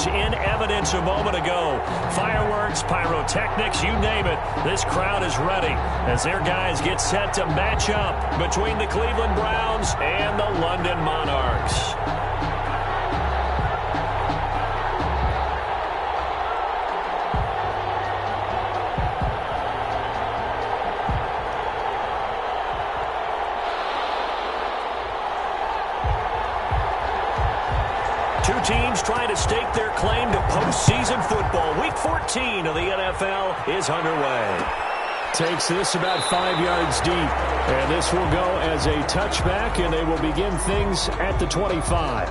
was in evidence a moment ago. Fireworks, pyrotechnics, you name it. This crowd is ready as their guys get set to match up between the Cleveland Browns and the London Monarchs. Two teams trying to stake their claim to postseason football. Week 14 of the NFL is underway. Takes this about 5 yards deep. And this will go as a touchback, and they will begin things at the 25.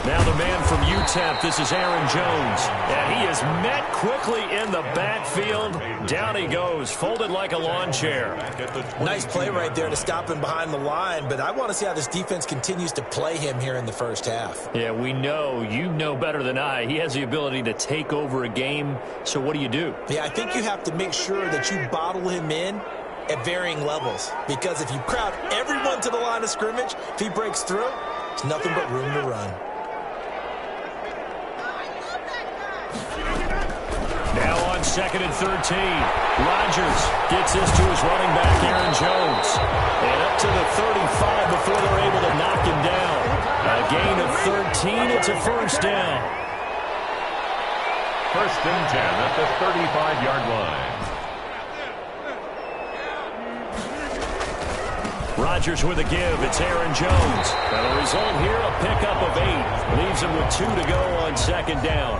Now the man from UTEP, this is Aaron Jones. And he is met quickly in the backfield. Down he goes, folded like a lawn chair. Nice play right there to stop him behind the line, but I want to see how this defense continues to play him here in the first half. Yeah, we know, you know better than I, he has the ability to take over a game. So what do you do? Yeah, I think you have to make sure that you bottle him in at varying levels, because if you crowd everyone to the line of scrimmage, if he breaks through, there's nothing but room to run. Now on 2nd and 13. Rodgers gets this to his running back, Aaron Jones. And up to the 35 before they're able to knock him down. A gain of 13. It's a first down. 1st and 10 at the 35-yard line. Rodgers with a give. It's Aaron Jones. And the result here, a pickup of 8. Leaves him with 2 to go on 2nd down.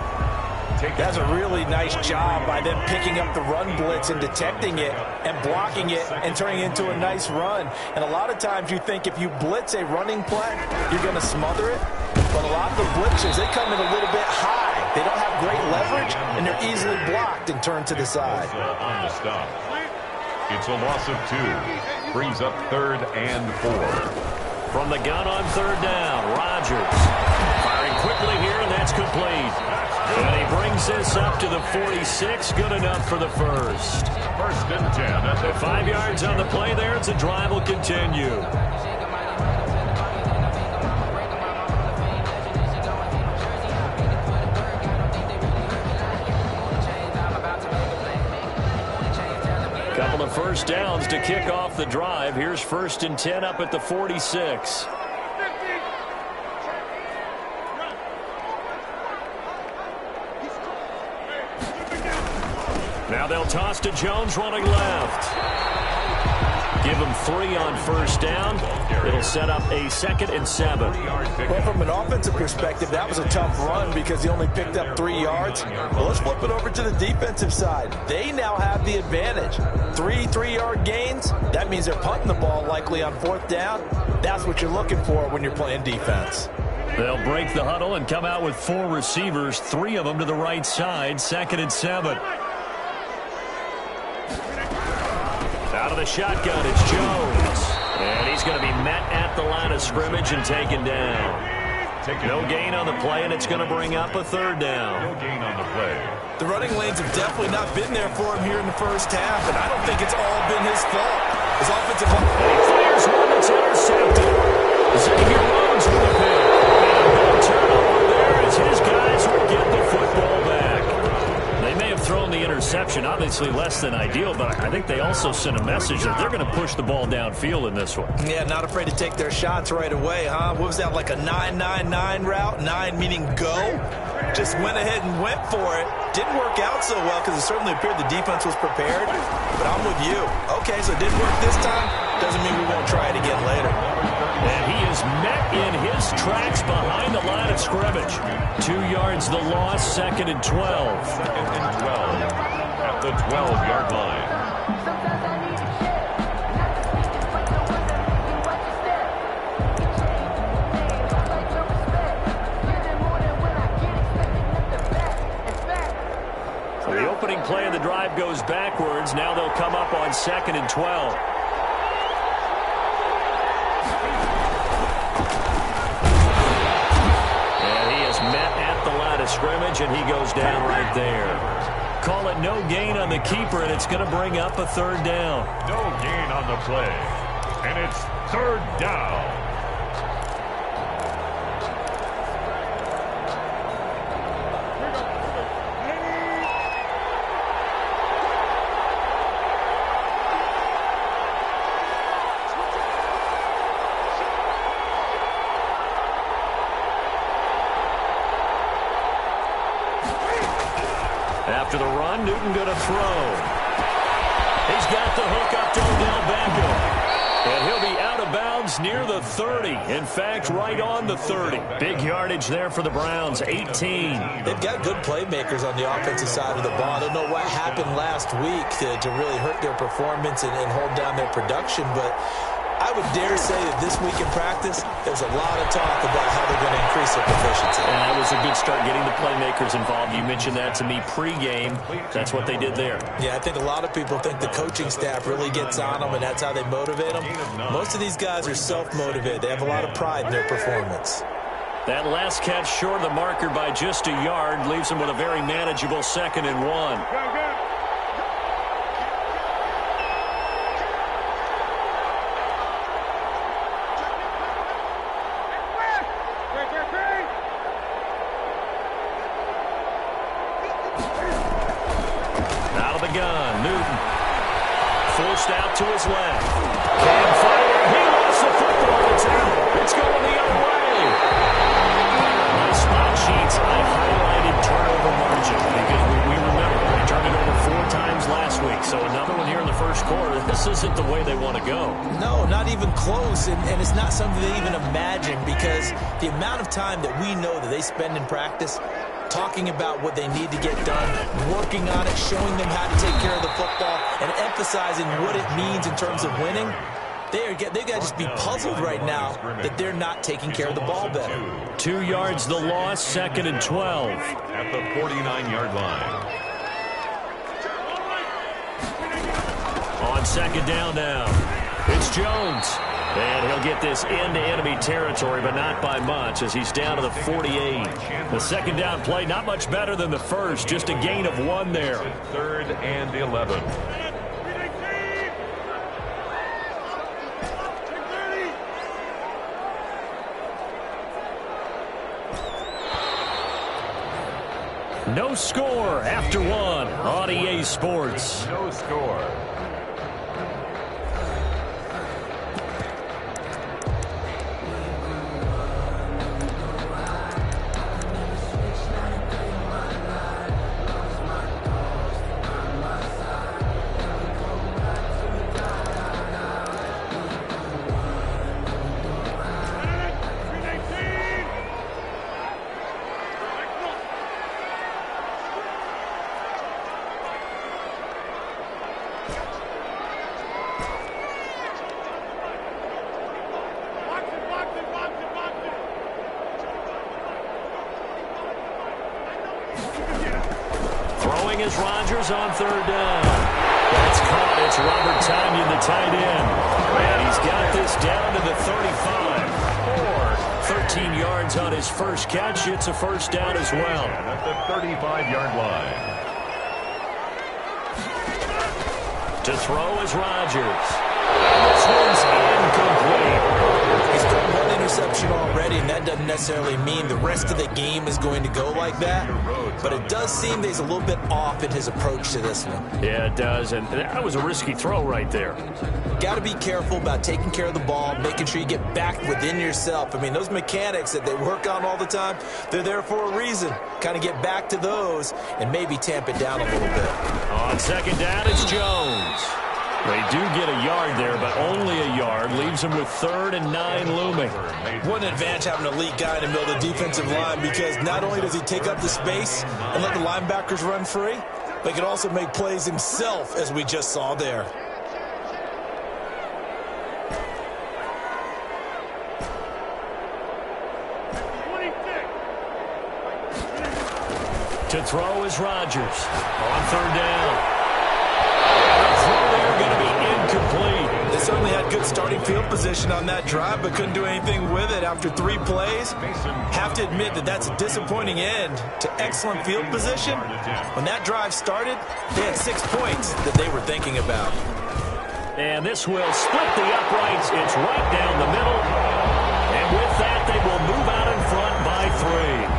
That's a really nice job by them picking up the run blitz and detecting it and blocking it and turning it into a nice run. And a lot of times you think if you blitz a running play, you're going to smother it. But a lot of the blitzers, they come in a little bit high. They don't have great leverage, and they're easily blocked and turned to the side. On the stop. It's a loss of 2. Brings up 3rd and 4. From the gun on 3rd down, Rodgers firing quickly here, and that's complete. And he brings this up to the 46. Good enough for the first. 1st and 10. At the 5 yards on the play there. It's a drive will continue. Couple of first downs to kick off the drive. Here's 1st and 10 up at the 46. Now they'll toss to Jones running left. Give him 3 on 1st down. It'll set up a 2nd and 7. Well, from an offensive perspective, that was a tough run because he only picked up 3 yards. Well, let's flip it over to the defensive side. They now have the advantage. 3 3-yard gains. That means they're punting the ball likely on 4th down. That's what you're looking for when you're playing defense. They'll break the huddle and come out with 4 receivers, 3 of them to the right side. 2nd and 7. Out of the shotgun, it's Jones. And he's going to be met at the line of scrimmage and taken down. No gain on the play, and it's going to bring up a 3rd down. No gain on the play. The running lanes have definitely not been there for him here in the first half, and I don't think it's all been his fault. His offensive line. And he fires one that's intercepted. Xavier Rhodes with a pick. And a big turnover there as his guys would get the football back. They may have thrown the interception, obviously less than ideal, but I think they also sent a message that they're going to push the ball downfield in this one. Yeah, not afraid to take their shots right away, huh? What was that, like a 9-9-9 route? 9 meaning go? Just went ahead and went for it. Didn't work out so well because it certainly appeared the defense was prepared, but I'm with you. Okay, so it didn't work this time. Doesn't mean we won't try it again later. And he is met in his tracks behind the line of scrimmage. 2 yards the loss, 2nd and 12. 2nd and 12 at the 12-yard line. drive goes backwards. Now they'll come up on 2nd and 12. And he is met at the line of scrimmage, and he goes down right there. Call it no gain on the keeper, and it's going to bring up a 3rd down. No gain on the play. And it's 3rd down. After the run, Newton going to throw. He's got the hook up to Odell Beckham. And he'll be out of bounds near the 30. In fact, right on the 30. Big yardage there for the Browns, 18. They've got good playmakers on the offensive side of the ball. I don't know what happened last week to really hurt their performance and hold down their production, but I would dare say that this week in practice, there's a lot of talk about how they're going to increase their proficiency. And that was a good start getting the playmakers involved. You mentioned that to me pregame. That's what they did there. Yeah, I think a lot of people think the coaching staff really gets on them, and that's how they motivate them. Most of these guys are self-motivated. They have a lot of pride in their performance. That last catch short of the marker by just a yard leaves them with a very manageable 2nd and 1. Forced out to his left. Can fire. He lost the football. It's out. It's going the other way. My spot sheets, I highlighted turnover margin because we remember they turned it over 4 times last week. So another one here in the first quarter. This isn't the way they want to go. No, not even close. And it's not something they even imagine, because the amount of time that we know that they spend in practice talking about what they need to get done, working on it, showing them how to take care of the football, and emphasizing what it means in terms of winning. They've got to just be puzzled right now that they're not taking care of the ball better. 2 yards the loss, 2nd and 12. At the 49-yard line. On 2nd down now, it's Jones. And he'll get this into enemy territory, but not by much, as he's down to the 48. The 2nd down play, not much better than the first, just a gain of 1 there. 3rd and 11. No score after 1 on EA Sports. No score. Is Rodgers on 3rd down. That's caught. It's Robert Tonyan, the tight end. And he's got this down to the 35. 13 yards on his first catch. It's a 1st down as well. At the 35-yard line. To throw is Rodgers. This one's incomplete. He's got 1 interception already, and that doesn't necessarily mean the rest of the game is going to go like that. But it does seem that he's a little bit off in his approach to this one. Yeah, it does, and that was a risky throw right there. Got to be careful about taking care of the ball, making sure you get back within yourself. I mean, those mechanics that they work on all the time, they're there for a reason. Kind of get back to those and maybe tamp it down a little bit. On 2nd down, it's Jones. They do get a yard there, but only a yard. Leaves them with 3rd and 9 looming. What an advantage having an elite guy in the middle of the defensive line, because not only does he take up the space and let the linebackers run free, but he can also make plays himself, as we just saw there. To throw is Rodgers on 3rd down. incomplete. They certainly had good starting field position on that drive, but couldn't do anything with it after 3 plays. Have to admit that that's a disappointing end to excellent field position. When that drive started, they had 6 points that they were thinking about. And this will split the uprights. It's right down the middle. And with that, they will move out in front by 3.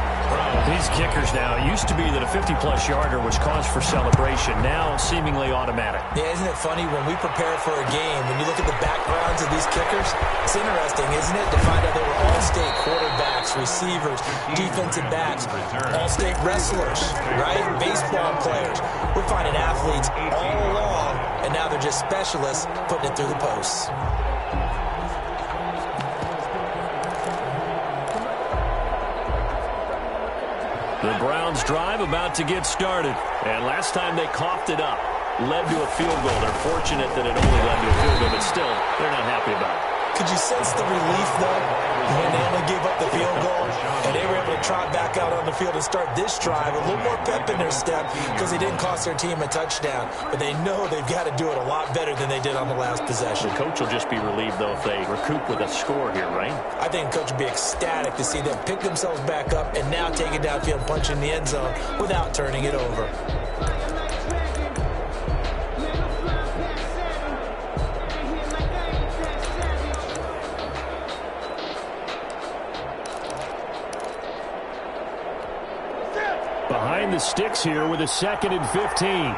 These kickers now, it used to be that a 50-plus yarder was cause for celebration. Now, seemingly automatic. Yeah, isn't it funny when we prepare for a game, when you look at the backgrounds of these kickers, it's interesting, isn't it, to find out they were all-state quarterbacks, receivers, defensive backs, all-state wrestlers, right? Baseball players. We're finding athletes all along, and now they're just specialists putting it through the posts. The Browns drive about to get started. And last time they coughed it up, led to a field goal. They're fortunate that it only led to a field goal, but still, they're not happy about it. Could you sense the relief, though, when they only gave up the field goal and they were able to trot back out on the field and start this drive? A little more pep in their step because they didn't cost their team a touchdown. But they know they've got to do it a lot better than they did on the last possession. The coach will just be relieved, though, if they recoup with a score here, right? I think the coach will be ecstatic to see them pick themselves back up and now take it downfield, punch in the end zone without turning it over. Behind the sticks here with a 2nd and 15.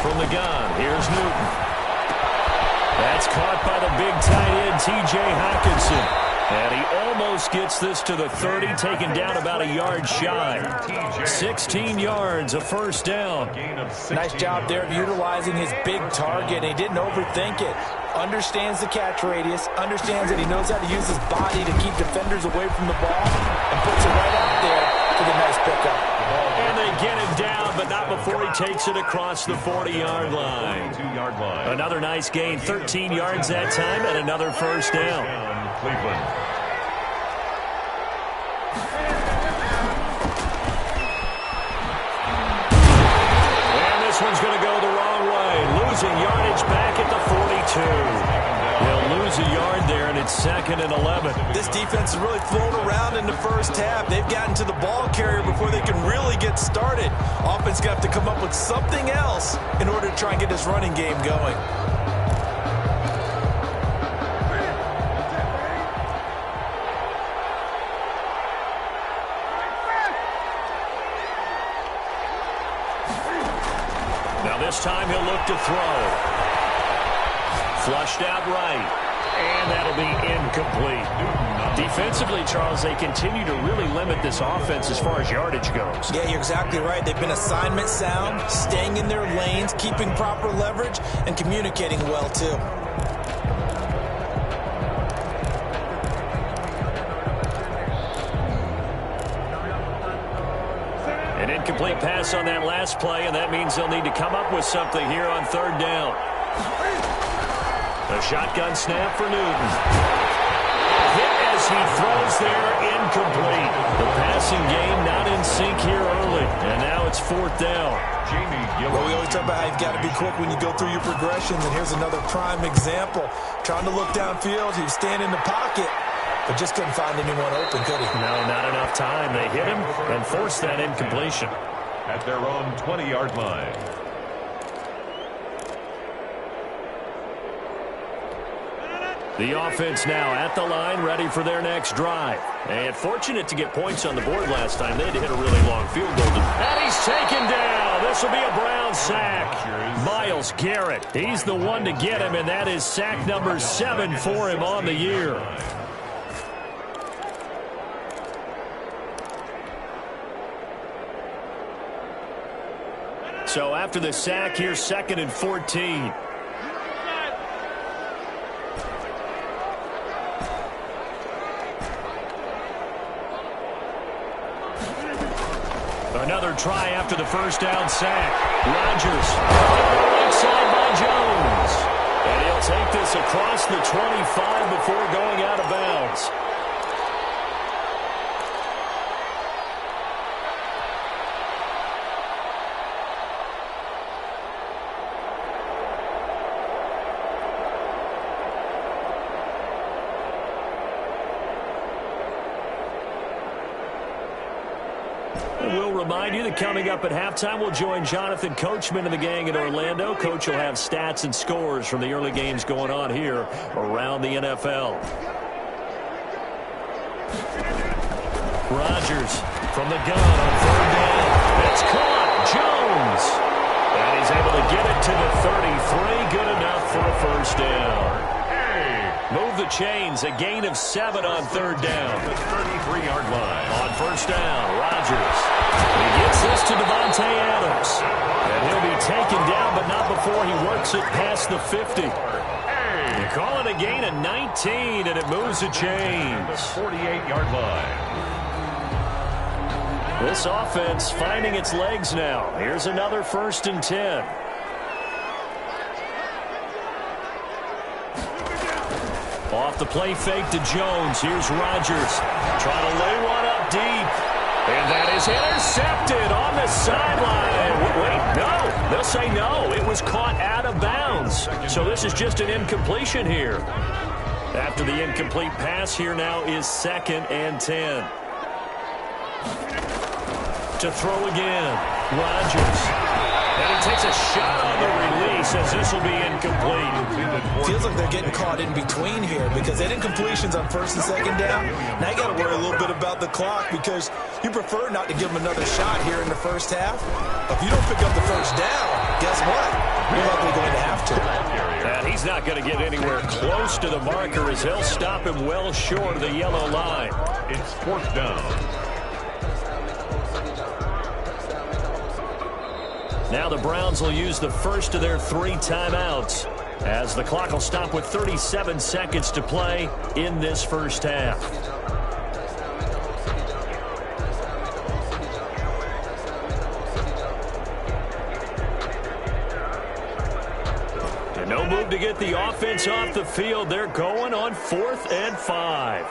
From the gun, here's Newton. That's caught by the big tight end, T.J. Hockenson. And he almost gets this to the 30, taken down about a yard shy. 16 yards, a first down. Nice job there of utilizing his big target. He didn't overthink it. Understands the catch radius, understands that he knows how to use his body to keep defenders away from the ball, and puts it right out there for the nice pickup. And they get him down, but not before he takes it across the 40-yard line. Another nice gain, 13 yards that time, and another first down. Cleveland. And this one's going to go the wrong way. Losing yardage back at the 42. They'll lose a yard there, and it's 2nd and 11. This defense has really flown around in the first half. They've gotten to the ball carrier before they can really get started. Offense going to have to come up with something else in order to try and get this running game going. Now this time he'll look to throw. Flushed out right. And that'll be incomplete. Defensively, Charles, they continue to really limit this offense as far as yardage goes. Yeah, you're exactly right. They've been assignment sound, staying in their lanes, keeping proper leverage, and communicating well, too. An incomplete pass on that last play, and that means they'll need to come up with something here on 3rd down. A shotgun snap for Newton. Hit as he throws there, incomplete. The passing game not in sync here early, and now it's 4th down. Well, we always talk about how you've got to be quick when you go through your progressions, and here's another prime example. Trying to look downfield, he was standing in the pocket, but just couldn't find anyone open, could he? No, not enough time. They hit him and forced that incompletion. At their own 20-yard line. The offense now at the line, ready for their next drive. And fortunate to get points on the board last time. They had to hit a really long field goal. And he's taken down. This will be a Brown sack. Myles Garrett, he's the one to get him, and that is sack number 7 for him on the year. So after the sack, here's 2nd and 14. Another try after the first down sack. Rodgers right side by Jones. And he'll take this across the 25 before going out of bounds. And we'll remind you that coming up at halftime, we'll join Jonathan Coachman and the gang in Orlando. Coach will have stats and scores from the early games going on here around the NFL. Rodgers from the gun on third down. It's caught. Jones. And he's able to get it to the 33. Good enough for a first down. Move the chains. A gain of 7 on third down. The 33-yard line. On first down, Rodgers. He gets this to Devontae Adams. And he'll be taken down, but not before he works it past the 50. You call it a gain of 19, and it moves the chains. The 48-yard line. This offense finding its legs now. Here's another 1st and 10. Off the play fake to Jones. Here's Rodgers. Trying to lay one up deep. And that is intercepted on the sideline. Wait, no. They'll say no. It was caught out of bounds. So this is just an incompletion here. After the incomplete pass, here now is 2nd and 10. To throw again. Rodgers. And he takes a shot on the release as this will be incomplete. Feels like they're getting caught in between here because they did incompletions on 1st and 2nd down. Now you got to worry a little bit about the clock because you prefer not to give them another shot here in the first half. If you don't pick up the first down, guess what? You're likely going to have to. And he's not going to get anywhere close to the marker as he'll stop him well short of the yellow line. It's 4th down. Now the Browns will use the first of their 3 timeouts as the clock will stop with 37 seconds to play in this first half. And no move to get the offense off the field. They're going on 4th and 5.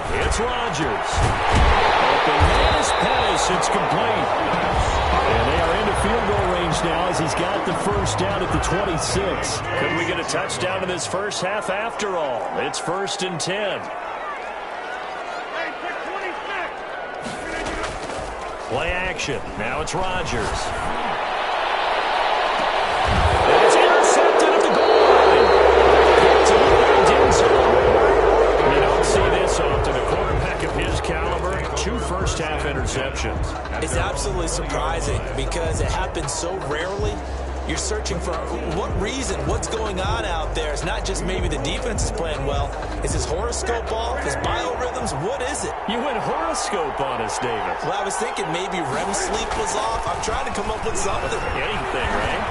It's Rodgers. Open man is Pettis. It's complete. And they are into field goal range now as he's got the first down at the 26. Could we get a touchdown in this first half after all? It's 1st and 10. Play action. Now it's Rodgers. And it's intercepted at the goal line. You don't see this often. A quarterback of his caliber, 2 first-half interceptions. It's absolutely surprising because it happens so rarely. You're searching for what reason, what's going on out there. It's not just maybe the defense is playing well. Is his horoscope off? His biorhythms? What is it? You went horoscope on us, David. Well, I was thinking maybe REM sleep was off. I'm trying to come up with something. Anything, right?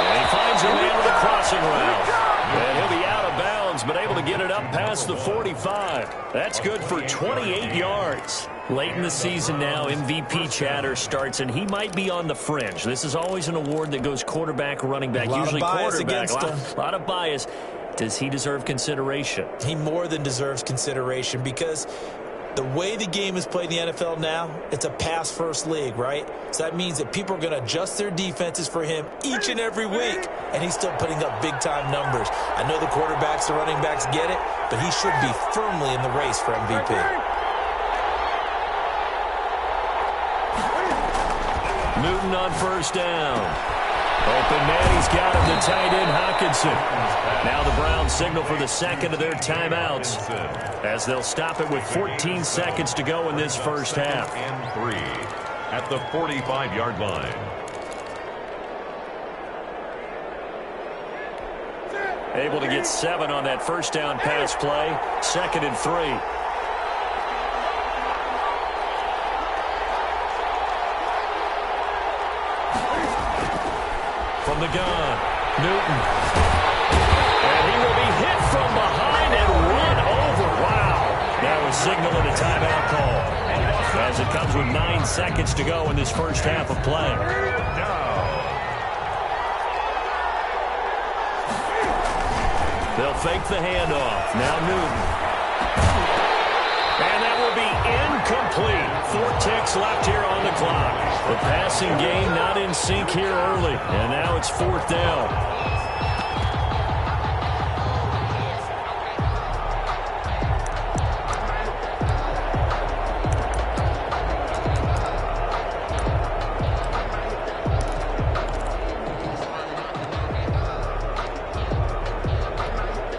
And he finds a man with a crossing route. And he'll be out of bounds, but able to get it up past the 45. That's good for 28 yards. Late in the season now, MVP chatter starts, and he might be on the fringe. This is always an award that goes quarterback, running back, usually quarterback. A lot of bias. Does he deserve consideration? He more than deserves consideration because the way the game is played in the NFL now, it's a pass-first league, right? So that means that people are going to adjust their defenses for him each and every week, and he's still putting up big-time numbers. I know the quarterbacks, the running backs get it, but he should be firmly in the race for MVP. Newton on first down. Open man, he's got him, the tight end, Hockenson. Now the Browns signal for the 2nd of their timeouts as they'll stop it with 14 seconds to go in this first half. And 3 at the 45-yard line. Able to get 7 on that first down pass play. 2nd and 3. From the gun, Newton. And he will be hit from behind and run over. Wow. That was signaling a timeout call as it comes with 9 seconds to go in this first half of play. They'll fake the handoff. Now Newton. And that that will be incomplete. 4 ticks left here on the clock. The passing game not in sync here early, and now it's 4th down.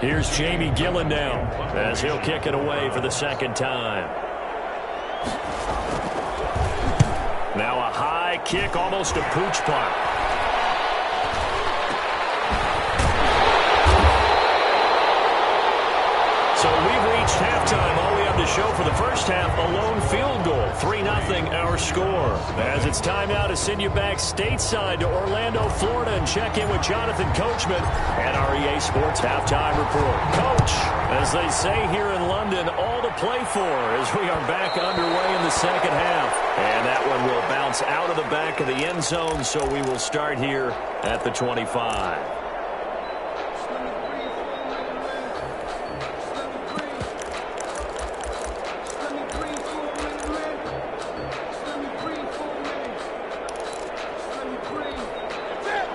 Here's Jamie Gillen now as he'll kick it away for the 2nd time. Now a high kick, almost a pooch punt. So we've reached halftime. All we have to show for the first half, a lone field goal. 3-0 our score. As it's time now to send you back stateside to Orlando, Florida, and check in with Jonathan Coachman and our EA Sports Halftime Report. Coach, as they say here in London, all to play for as we are back underway in the 2nd half. And that one will bounce out of the back of the end zone, so we will start here at the 25.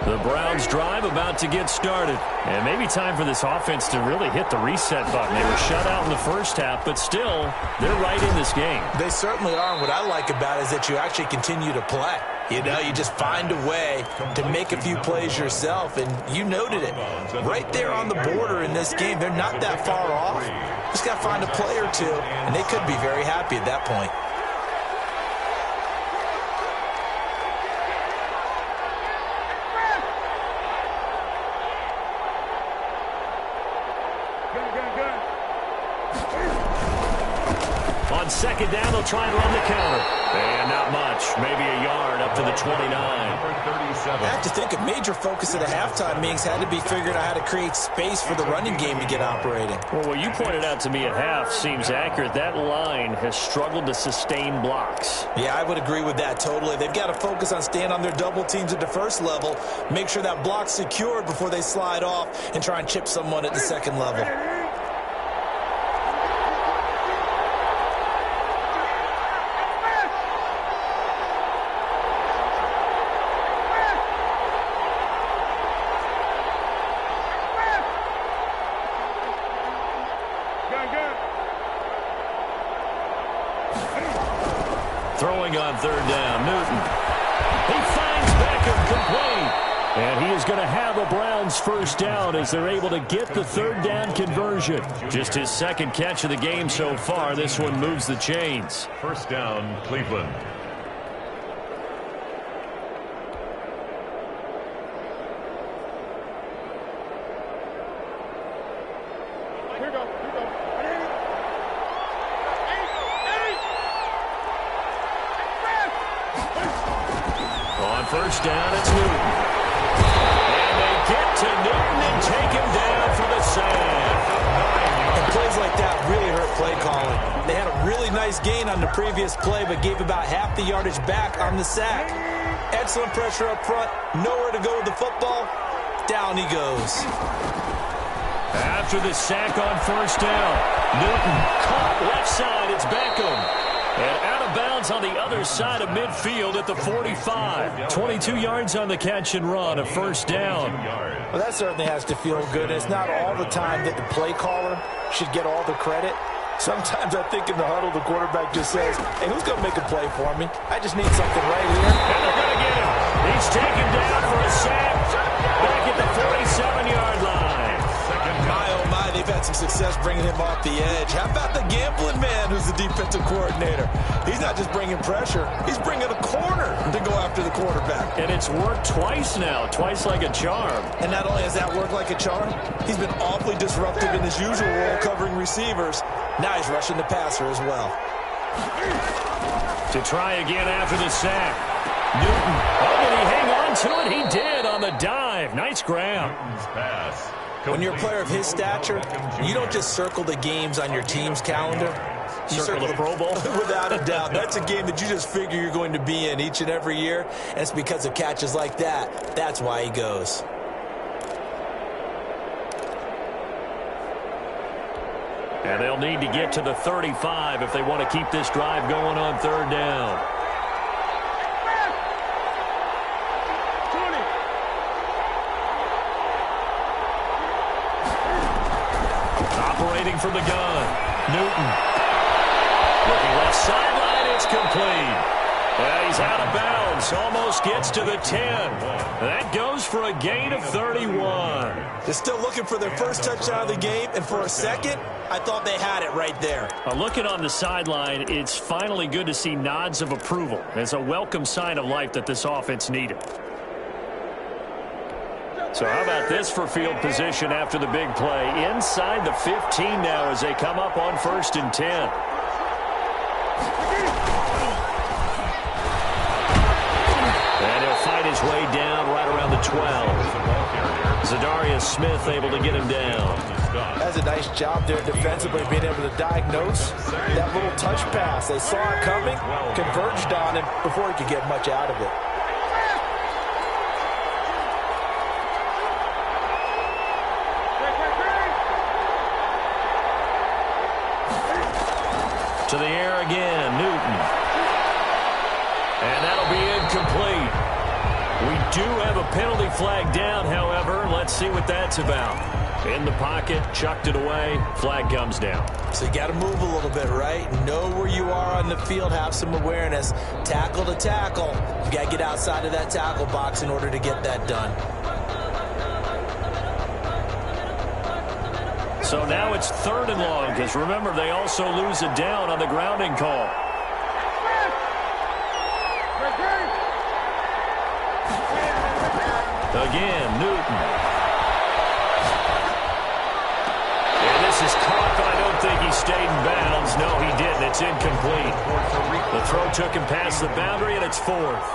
The Browns drive about to get started. And maybe time for this offense to really hit the reset button. They were shut out in the first half, but still, they're right in this game. They certainly are, and what I like about it is that you actually continue to play. You know, you just find a way to make a few plays yourself, and you noted it. Right there on the border in this game, they're not that far off. Just got to find a play or two, and they could be very happy at that point. On 2nd down, they'll try and run the counter. And not much. Maybe a yard up to the 29. I have to think a major focus of the halftime meetings had to be figuring out how to create space for the running game to get operating. Well, what you pointed out to me at half seems accurate. That line has struggled to sustain blocks. Yeah, I would agree with that totally. They've got to focus on staying on their double teams at the first level, make sure that block's secured before they slide off and try and chip someone at the second level. Throwing on 3rd down, Newton. He finds Beckham complete. And he is going to have a Browns 1st down as they're able to get the 3rd down conversion. Just his 2nd catch of the game so far. This one moves the chains. 1st down, Cleveland. On 1st down, it's Newton. And they get to Newton and take him down for the sack. And plays like that really hurt play calling. They had a really nice gain on the previous play, but gave about half the yardage back on the sack. Excellent pressure up front. Nowhere to go with the football. Down he goes. After the sack on 1st down, Newton caught left side. It's Beckham. And out of bounds on the other side of midfield at the 45. 22 yards on the catch and run, a 1st down. Well, that certainly has to feel good. It's not all the time that the play caller should get all the credit. Sometimes I think in the huddle, the quarterback just says, hey, who's going to make a play for me? I just need something right here. And they're going to get him. He's taken down for a sack back at the 47-yard line. My, oh my, they've had some success bringing him off the edge. How about the gambling man who's the defensive coordinator? He's not just bringing pressure. He's bringing a corner to go after the quarterback. And it's worked twice now, twice like a charm. And not only has that worked like a charm, he's been awfully disruptive in his usual role covering receivers. Now he's rushing the passer as well. To try again after the sack. Newton. Oh, did he hang on to it? He did on the dive. Nice grab. When you're a player of his stature, you don't just circle the games on your team's calendar. You circle the Pro Bowl? Without a doubt. That's a game that you just figure you're going to be in each and every year. And it's because of catches like that. That's why he goes. And they'll need to get to the 35 if they want to keep this drive going on third down. Operating from the gun, Newton. Looking left sideline, it's complete. He's out of bounds, almost gets to the 10. That goes for a gain of 31. They're still looking for their first touchdown of the game, and for a second, I thought they had it right there. Looking on the sideline, it's finally good to see nods of approval. It's a welcome sign of life that this offense needed. So how about this for field position after the big play? Inside the 15 now as they come up on 1st and 10. And he'll fight his way down right around the 12. Zadarius Smith able to get him down. That's a nice job there defensively, being able to diagnose that little touch pass. They saw it coming, converged on him before he could get much out of it. To the air again, Newton. And that'll be incomplete. We do have a penalty flag down, however. Let's see what that's about. In the pocket, chucked it away, flag comes down. So you got to move a little bit, right? Know where you are on the field, have some awareness. Tackle to tackle. You got to get outside of that tackle box in order to get that done. So now it's 3rd and long, because remember, they also lose it down on the grounding call. Again, Newton. And this is caught, but I don't think he stayed in bounds. No, he didn't. It's incomplete. The throw took him past the boundary, and it's 4th.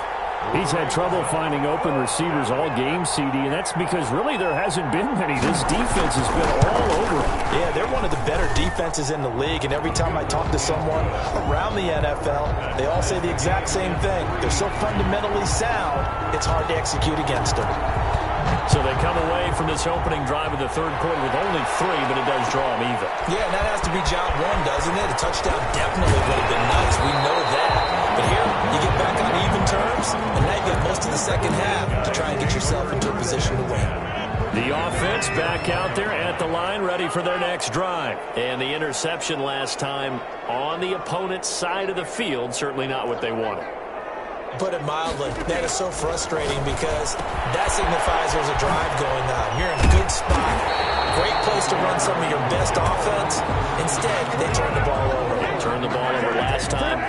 He's had trouble finding open receivers all game, CD, and that's because really there hasn't been many. This defense has been all over him. Yeah, they're one of the better defenses in the league, and every time I talk to someone around the NFL, they all say the exact same thing. They're so fundamentally sound, it's hard to execute against them. So they come away from this opening drive of the 3rd quarter with only 3, but it does draw them even. Yeah, and that has to be job one, doesn't it? A touchdown definitely would have been nice. We know that. But here, you get back on even terms, and now you got most of the second half to try and get yourself into a position to win. The offense back out there at the line, ready for their next drive. And the interception last time on the opponent's side of the field, certainly not what they wanted. Put it mildly, that is so frustrating because that signifies there's a drive going on. You're in a good spot. Great place to run some of your best offense. Instead, they turn the ball over. Turned the ball over last time.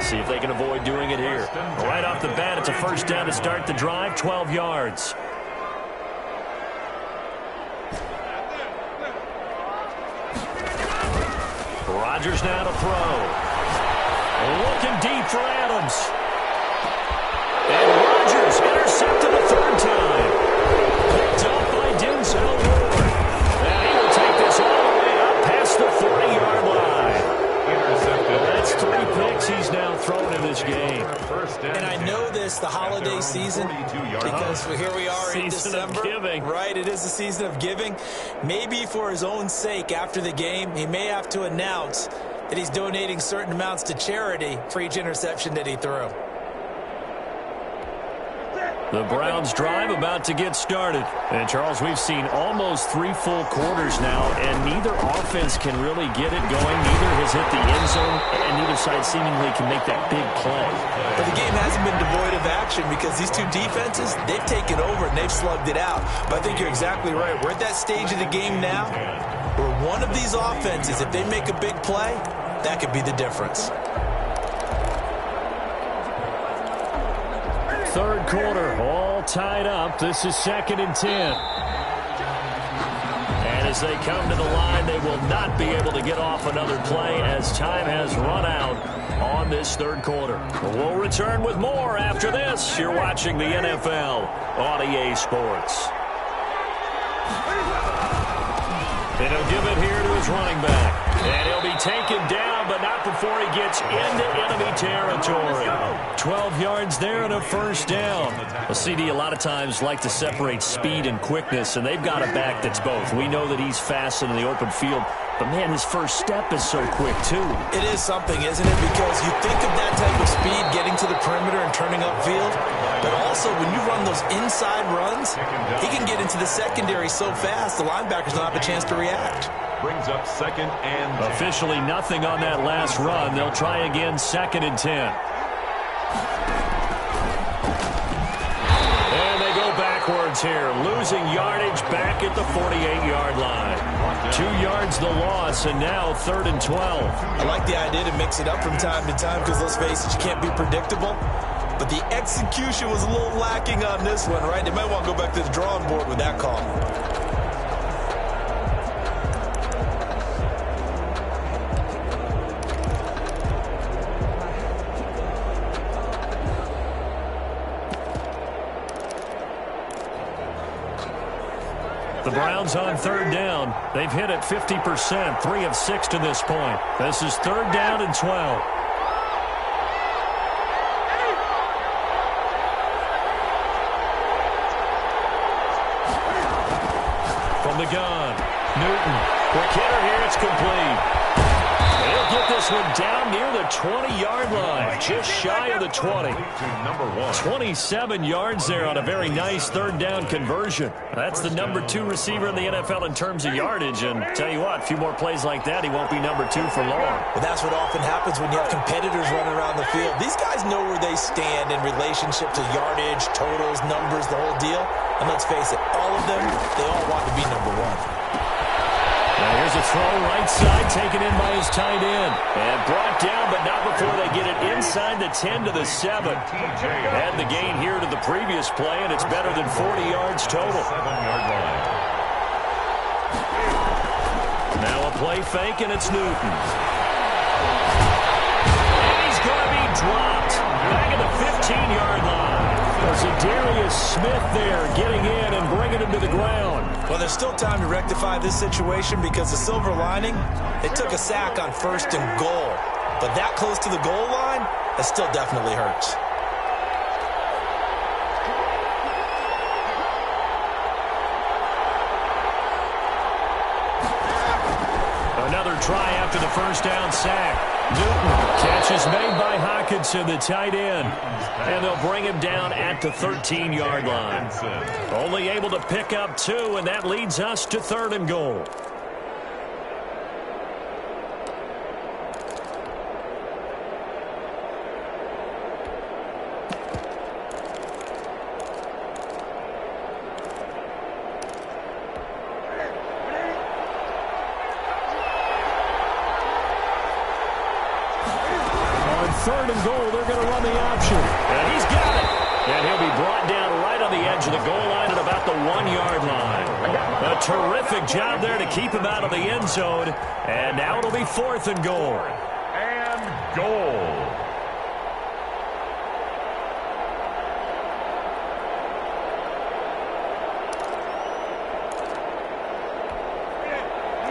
See if they can avoid doing it here. Right off the bat, it's a 1st down to start the drive, 12 yards. Rodgers now to throw. Looking deep for Adams. And Rodgers intercepted a 3rd time. Picked up by Denzel Ward. And he will take this all the way up past the 40-yard line. Intercepted. That's 3 picks he's now thrown in this game. And I know this, the holiday season, because here we are in December. Season of giving. Right, it is the season of giving. Maybe for his own sake after the game, he may have to announce that he's donating certain amounts to charity for each interception that he threw. The Browns drive about to get started. And, Charles, we've seen almost 3 full quarters now, and neither offense can really get it going. Neither has hit the end zone, and neither side seemingly can make that big play. But the game hasn't been devoid of action because these two defenses, they've taken over and they've slugged it out. But I think you're exactly right. We're at that stage of the game now where one of these offenses, if they make a big play, that could be the difference. 3rd quarter, all tied up. This is 2nd and 10. And as they come to the line, they will not be able to get off another play as time has run out on this 3rd quarter. We'll return with more after this. You're watching the NFL on EA Sports. And he'll give it here to his running back. And he'll be taken down, but not before he gets into enemy territory. 12 yards there and a first down. A CD a lot of times like to separate speed and quickness, and they've got a back that's both. We know that he's fast in the open field, but, man, his first step is so quick, too. It is something, isn't it? Because you think of that type of speed getting to the perimeter and turning upfield, but also when you run those inside runs, he can get into the secondary so fast the linebackers don't have a chance to react. Brings up 2nd and 10. Officially nothing on that last run. They'll try again 2nd and 10. And they go backwards here, losing yardage back at the 48-yard line. 2 yards the loss, and now 3rd and 12. I like the idea to mix it up from time to time because, let's face it, you can't be predictable. But the execution was a little lacking on this one, right? They might want to go back to the drawing board with that call. The Browns on 3rd down. They've hit it 50%, 3 of 6 to this point. This is 3rd down and 12. From the gun, Newton. Quick hitter here, it's complete. He'll get this one down near the 20-yard line, just shy of the 20. 27 yards there on a very nice 3rd down conversion. That's the number 2 receiver in the NFL in terms of yardage, and tell you what, a few more plays like that, he won't be number 2 for long. Well, that's what often happens when you have competitors running around the field. These guys know where they stand in relationship to yardage, totals, numbers, the whole deal. And let's face it, all of them, they all want to be number 1. Now here's a throw right side taken in by his tight end. And brought down, but not before they get it inside the 10 to the 7. Had the gain here to the previous play, and it's better than 40 yards total. 7-yard line. Now a play fake, and it's Newton. And he's going to be dropped back at the 15-yard line. Zadarius Smith there getting in and bringing him to the ground. Well, there's still time to rectify this situation because the silver lining, they took a sack on 1st and goal. But that close to the goal line, that still definitely hurts. Another try after the first down sack. Newton, catch is made by Hockenson, the tight end. And they'll bring him down at the 13-yard line. Only able to pick up 2, and that leads us to 3rd and goal. On 3rd and goal, they're going to run the option. And he's got it. And he'll be brought down right on the edge of the goal line at about the 1-yard line. A terrific job there to keep him out of the end zone. And now it'll be 4th and goal. And goal.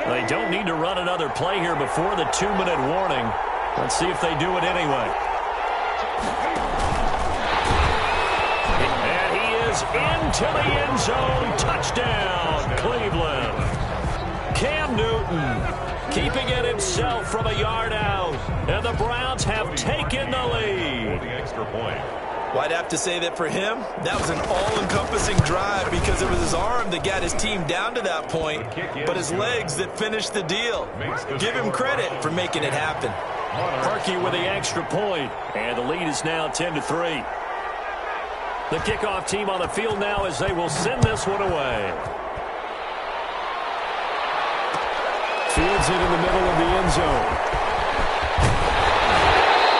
They don't need to run another play here before the 2-minute warning. Let's see if they do it anyway. And he is into the end zone. Touchdown, Cleveland. Cam Newton keeping it himself from a yard out. And the Browns have taken the lead. The extra point. Well, I'd have to say that for him, that was an all-encompassing drive because it was his arm that got his team down to that point, but his legs that finished the deal. Give him credit for making it happen. Parkey with the extra point, and the lead is now 10-3. The kickoff team on the field now as they will send this one away. Fields it in the middle of the end zone.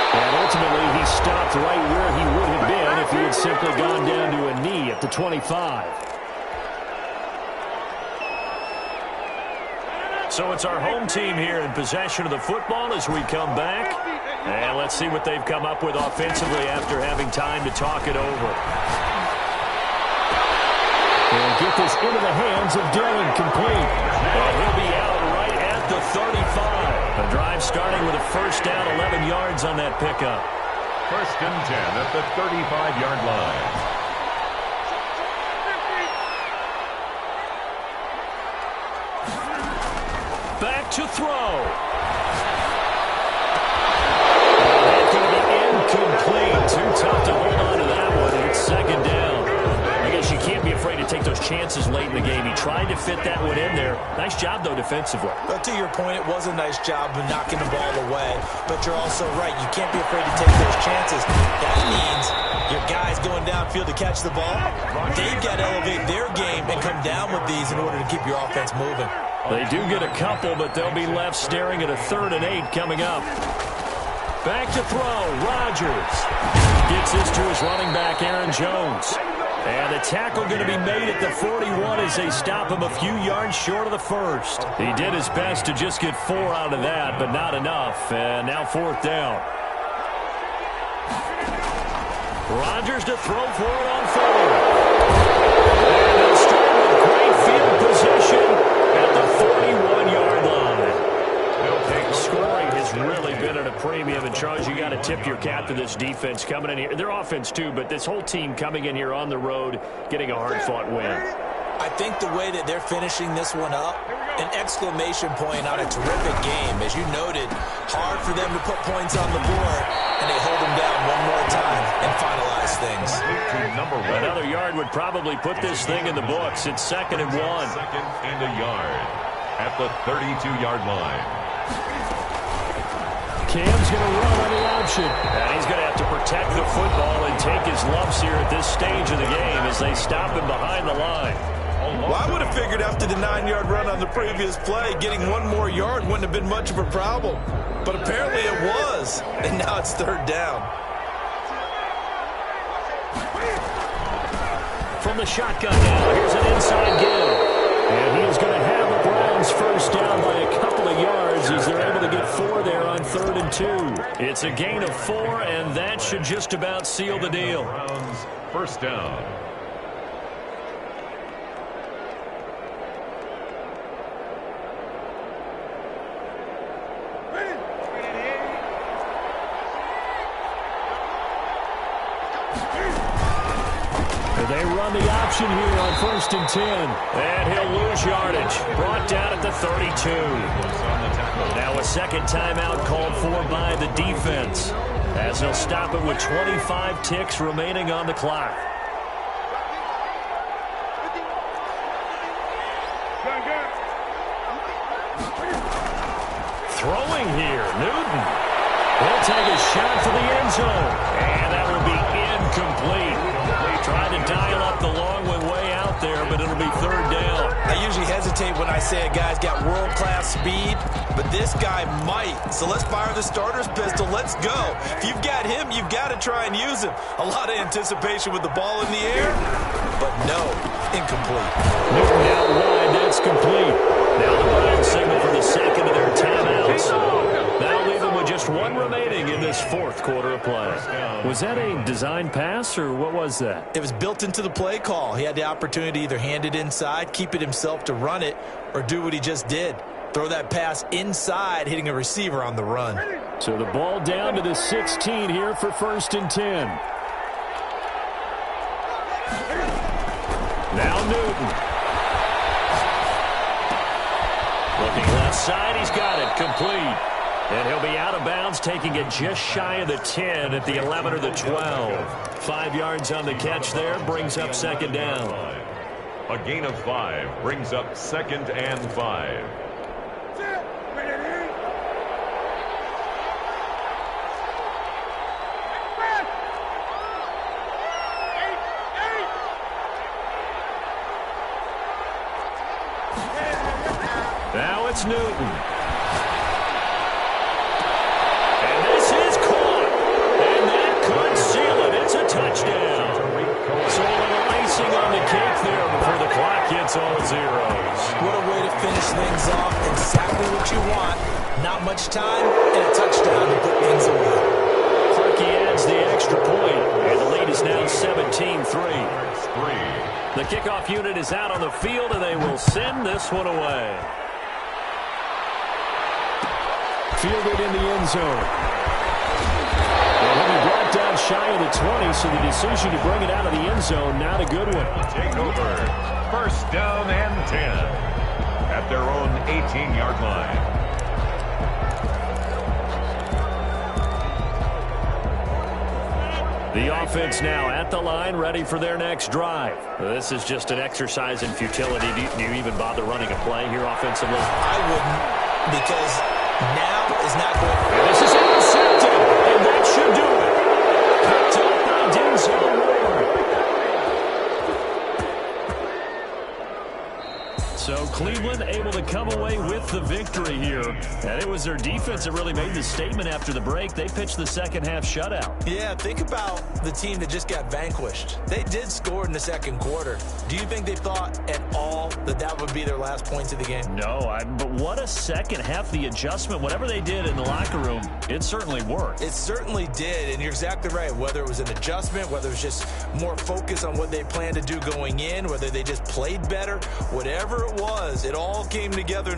And ultimately, he stopped right where he would have been if he had simply gone down to a knee at the 25. So it's our home team here in possession of the football as we come back. And let's see what they've come up with offensively after having time to talk it over. And get this into the hands of Dillon, complete. And he'll be out right at the 35. The drive starting with a first down, 11 yards on that pickup. First and 10 at the 35-yard line. Back to throw. That's going to be incomplete. Too tough to hold on to that one. It's second down. I guess you can't be afraid to take those chances late in the game. He tried to fit that one in there. Nice job, though, defensively. But to your point, it was a nice job of knocking the ball away. But you're also right. You can't be afraid to take those chances. That means your guys going downfield to catch the ball, they've got to elevate their game and come down with these in order to keep your offense moving. They do get a couple, but they'll be left staring at a 3rd and 8 coming up. Back to throw. Rodgers gets this to his running back, Aaron Jones. And the tackle going to be made at the 41 as they stop him a few yards short of the first. He did his best to just get 4 out of that, but not enough. And now 4th down. Rodgers to throw for it on 4th. And they'll start with great field position at the 41-yard line. Scoring has really been at a premium. And, Charles, you got to tip your cap to this defense coming in here. Their offense, too, but this whole team coming in here on the road, getting a hard-fought win. I think the way that they're finishing this one up, an exclamation point on a terrific game. As you noted, hard for them to put points on the board, and they hold them down one more time and finalize things. Another yard would probably put this thing in the books. It's 2nd and 1. 2nd and a yard at the 32-yard line. Cam's going to run on the option. And he's going to have to protect the football and take his lumps here at this stage of the game as they stop him behind the line. Well, I would have figured after the 9-yard run on the previous play, getting 1 more yard wouldn't have been much of a problem. But apparently it was. And now it's 3rd down. From the shotgun now, here's an inside give. And he's going to have the Browns first down by a couple of yards as they're able to get 4 there on 3rd and 2. It's a gain of 4, and that should just about seal the deal. Browns first down. They run the option here on 1st and 10. And he'll lose yardage. Brought down at the 32. Now a second timeout called for by the defense, as they'll stop it with 25 ticks remaining on the clock. Throwing here, Newton. He'll take a shot to the end zone. And that will be incomplete. Tried to dial up the long one way out there, but it'll be 3rd down. I usually hesitate when I say a guy's got world-class speed, but this guy might. So let's fire the starter's pistol. Let's go. If you've got him, you've got to try and use him. A lot of anticipation with the ball in the air, but no, incomplete. Newton out wide, that's complete. Now the Browns signal for the second of their timeouts. That'll leave them with just 1 remaining in this 4th quarter of play. Was that a design pass, or what was that? It was built into the play call. He had the opportunity to either hand it inside, keep it himself to run it, or do what he just did. Throw that pass inside, hitting a receiver on the run. So the ball down to the 16 here for 1st and 10. Now Newton. Looking left side, he's got it, complete. And he'll be out of bounds, taking it just shy of the 10 at the 11 or the 12. 5 yards on the catch there, brings up 2nd down. A gain of 5 brings up 2nd and 5. Now it's Newton. And this is caught. And that could seal it. It's a touchdown. So a little icing on the cake there before the clock hits all zeros. What a way to finish things off. Exactly what you want. Not much time and a touchdown to put things away. Clarkie adds the extra point, and the lead is now 17-3. The kickoff unit is out on the field, and they will send this one away. Fielded in the end zone. And he'll be brought down shy of the 20, so the decision to bring it out of the end zone, not a good one. Take over. First down and 10 at their own 18-yard line. The offense now at the line, ready for their next drive. This is just an exercise in futility. Do you even bother running a play here offensively? I wouldn't, because now is not going to... And this is intercepted, and that should do it. Picked up by Denzel Ward. So Cleveland able to come away with the victory here. And it was their defense that really made the statement after the break. They pitched the second half shutout. Yeah, think about the team that just got vanquished. They did score in the second quarter. Do you think they thought at all that that would be their last points of the game? No, but what a second half. The adjustment, whatever they did in the locker room, it certainly worked. It certainly did, and you're exactly right. Whether it was an adjustment, whether it was just more focus on what they planned to do going in, whether they just played better, whatever it was, it all came together.